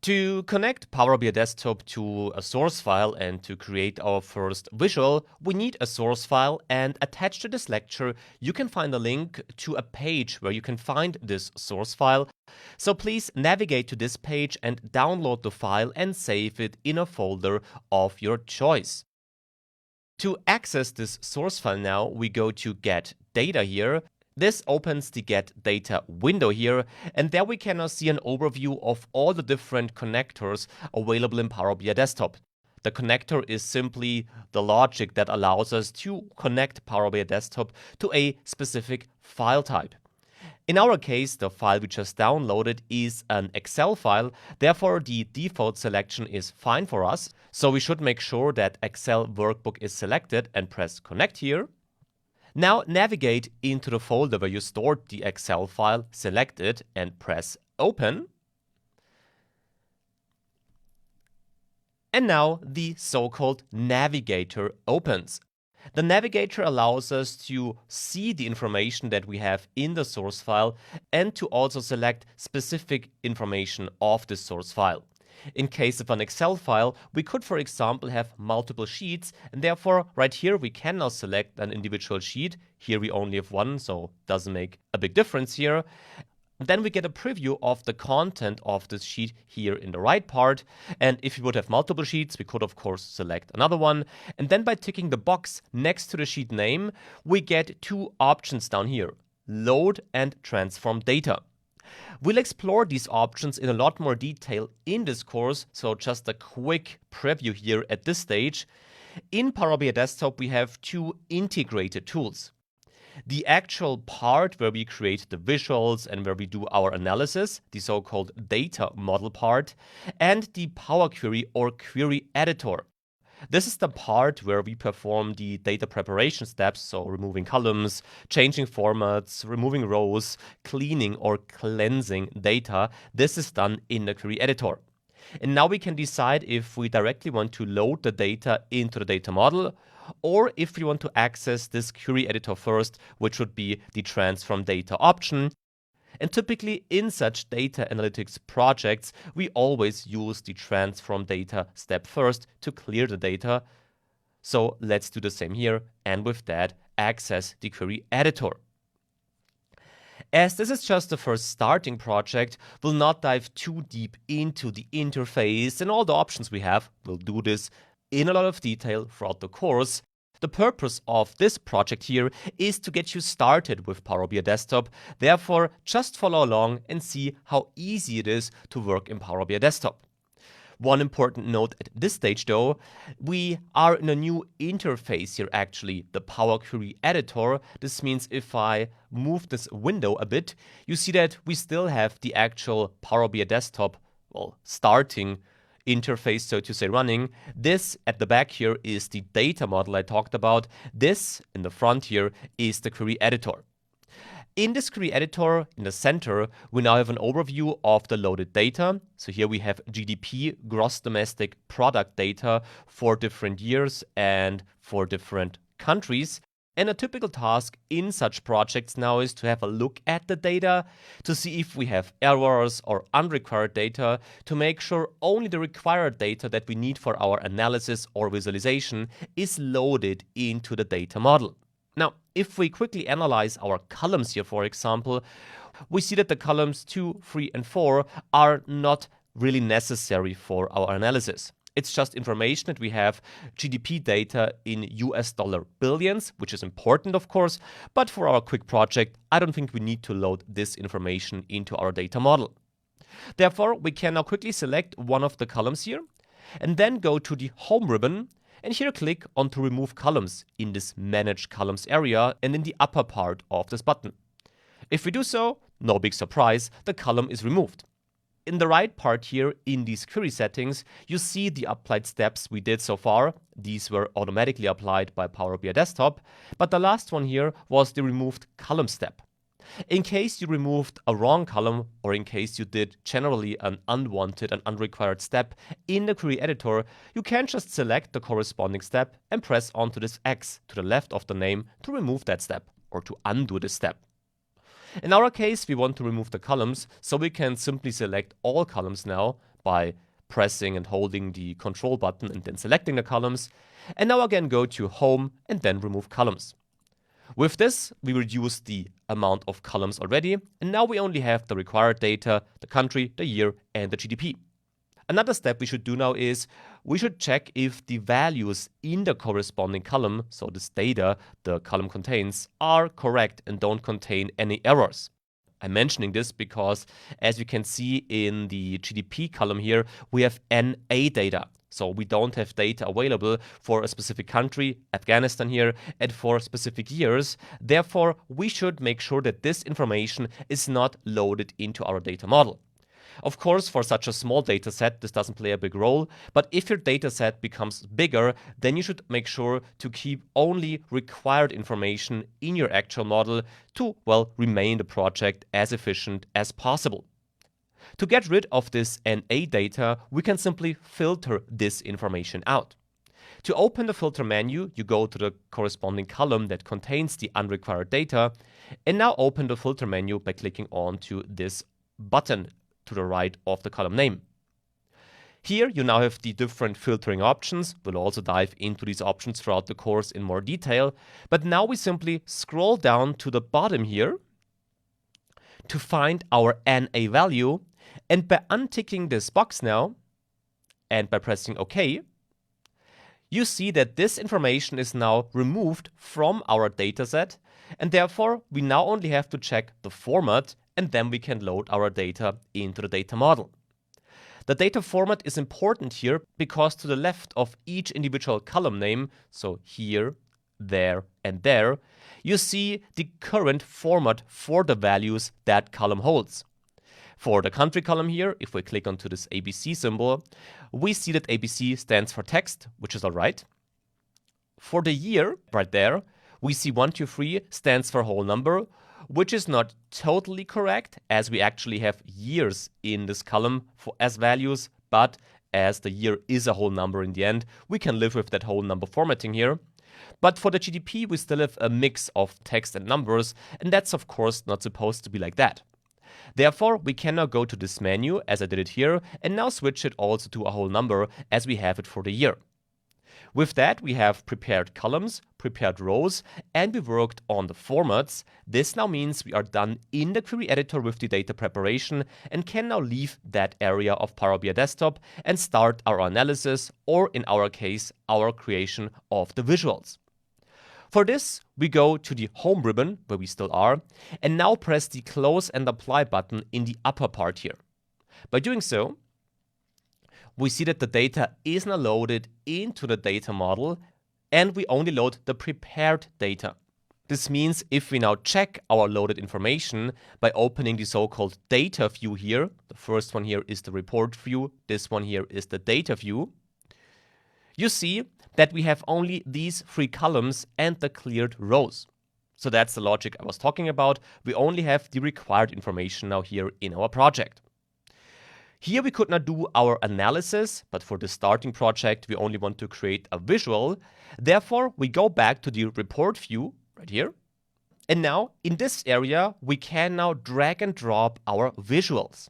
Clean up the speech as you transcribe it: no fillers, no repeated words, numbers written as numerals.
To connect Power BI Desktop to a source file and to create our first visual, we need a source file, and attached to this lecture, you can find a link to a page where you can find this source file. So please navigate to this page and download the file and save it in a folder of your choice. To access this source file now, we go to Get Data here. This opens the Get Data window here, and there we can now see an overview of all the different connectors available in Power BI Desktop. The connector is simply the logic that allows us to connect Power BI Desktop to a specific file type. In our case, the file we just downloaded is an Excel file, therefore the default selection is fine for us. So we should make sure that Excel workbook is selected and press Connect here. Now navigate into the folder where you stored the Excel file, select it and press Open. And now the so-called navigator opens. The navigator allows us to see the information that we have in the source file and to also select specific information of the source file. In case of an Excel file, we could, for example, have multiple sheets, and therefore right here we can now select an individual sheet. Here we only have one, so it doesn't make a big difference here. Then we get a preview of the content of this sheet here in the right part. And if we would have multiple sheets, we could of course select another one. And then by ticking the box next to the sheet name, we get two options down here: Load and Transform Data. We'll explore these options in a lot more detail in this course, so just a quick preview here at this stage. In Power BI Desktop, we have two integrated tools. The actual part where we create the visuals and where we do our analysis, the so-called data model part, and the Power Query or query editor. This is the part where we perform the data preparation steps, so removing columns, changing formats, removing rows, cleaning or cleansing data. This is done in the query editor. And now we can decide if we directly want to load the data into the data model, or if we want to access this query editor first, which would be the transform data option. And typically in such data analytics projects, we always use the transform data step first to clear the data. So let's do the same here, and with that, access the query editor. As this is just the first starting project, we'll not dive too deep into the interface and all the options we have. We'll do this in a lot of detail throughout the course. The purpose of this project here is to get you started with Power BI Desktop. Therefore, just follow along and see how easy it is to work in Power BI Desktop. One important note at this stage though, we are in a new interface here actually, the Power Query Editor. This means if I move this window a bit, you see that we still have the actual Power BI Desktop, starting interface, so to say, running. This at the back here is the data model I talked about. This in the front here is the query editor. In this query editor, in the center, we now have an overview of the loaded data. So here we have GDP, gross domestic product data for different years and for different countries. And a typical task in such projects now is to have a look at the data to see if we have errors or unrequired data, to make sure only the required data that we need for our analysis or visualization is loaded into the data model. Now, if we quickly analyze our columns here, for example, we see that the columns 2, 3, and 4 are not really necessary for our analysis. It's just information that we have GDP data in US dollar billions, which is important, of course, but for our quick project, I don't think we need to load this information into our data model. Therefore, we can now quickly select one of the columns here and then go to the Home ribbon and here click on to remove columns in this Manage Columns area and in the upper part of this button. If we do so, no big surprise, the column is removed. In the right part here, in these query settings, you see the applied steps we did so far. These were automatically applied by Power BI Desktop, but the last one here was the removed column step. In case you removed a wrong column, or in case you did generally an unwanted and unrequired step in the query editor, you can just select the corresponding step and press onto this X to the left of the name to remove that step, or to undo this step. In our case, we want to remove the columns, so we can simply select all columns now by pressing and holding the Control button and then selecting the columns. And now again go to Home and then Remove Columns. With this, we reduce the amount of columns already, and now we only have the required data, the country, the year, and the GDP. Another step we should do now is we should check if the values in the corresponding column, so this data the column contains, are correct and don't contain any errors. I'm mentioning this because, as you can see in the GDP column here, we have NA data. So we don't have data available for a specific country, Afghanistan here, and for specific years. Therefore, we should make sure that this information is not loaded into our data model. Of course, for such a small data set, this doesn't play a big role, but if your data set becomes bigger, then you should make sure to keep only required information in your actual model to, well, remain the project as efficient as possible. To get rid of this NA data, we can simply filter this information out. To open the filter menu, you go to the corresponding column that contains the unrequired data, and now open the filter menu by clicking onto this button to the right of the column name. Here you now have the different filtering options. We'll also dive into these options throughout the course in more detail, but now we simply scroll down to the bottom here to find our NA value, and by unticking this box now and by pressing OK, you see that this information is now removed from our dataset, and therefore we now only have to check the format, and then we can load our data into the data model. The data format is important here because to the left of each individual column name, so here, there, and there, you see the current format for the values that column holds. For the country column here, if we click onto this ABC symbol, we see that ABC stands for text, which is all right. For the year, right there, we see 123 stands for whole number, which is not totally correct, as we actually have years in this column as values, but as the year is a whole number in the end, we can live with that whole number formatting here. But for the GDP, we still have a mix of text and numbers, and that's of course not supposed to be like that. Therefore, we can now go to this menu, as I did it here, and now switch it also to a whole number, as we have it for the year. With that, we have prepared columns, prepared rows, and we worked on the formats. This now means we are done in the query editor with the data preparation and can now leave that area of Power BI Desktop and start our analysis, or in our case, our creation of the visuals. For this, we go to the Home ribbon, where we still are, and now press the Close and Apply button in the upper part here. By doing so, we see that the data is now loaded into the data model, and we only load the prepared data. This means if we now check our loaded information by opening the so-called data view here, the first one here is the report view, this one here is the data view, you see that we have only these 3 columns and the cleared rows. So that's the logic I was talking about. We only have the required information now here in our project. Here we could not do our analysis, but for the starting project, we only want to create a visual. Therefore, we go back to the report view right here. And now in this area, we can now drag and drop our visuals.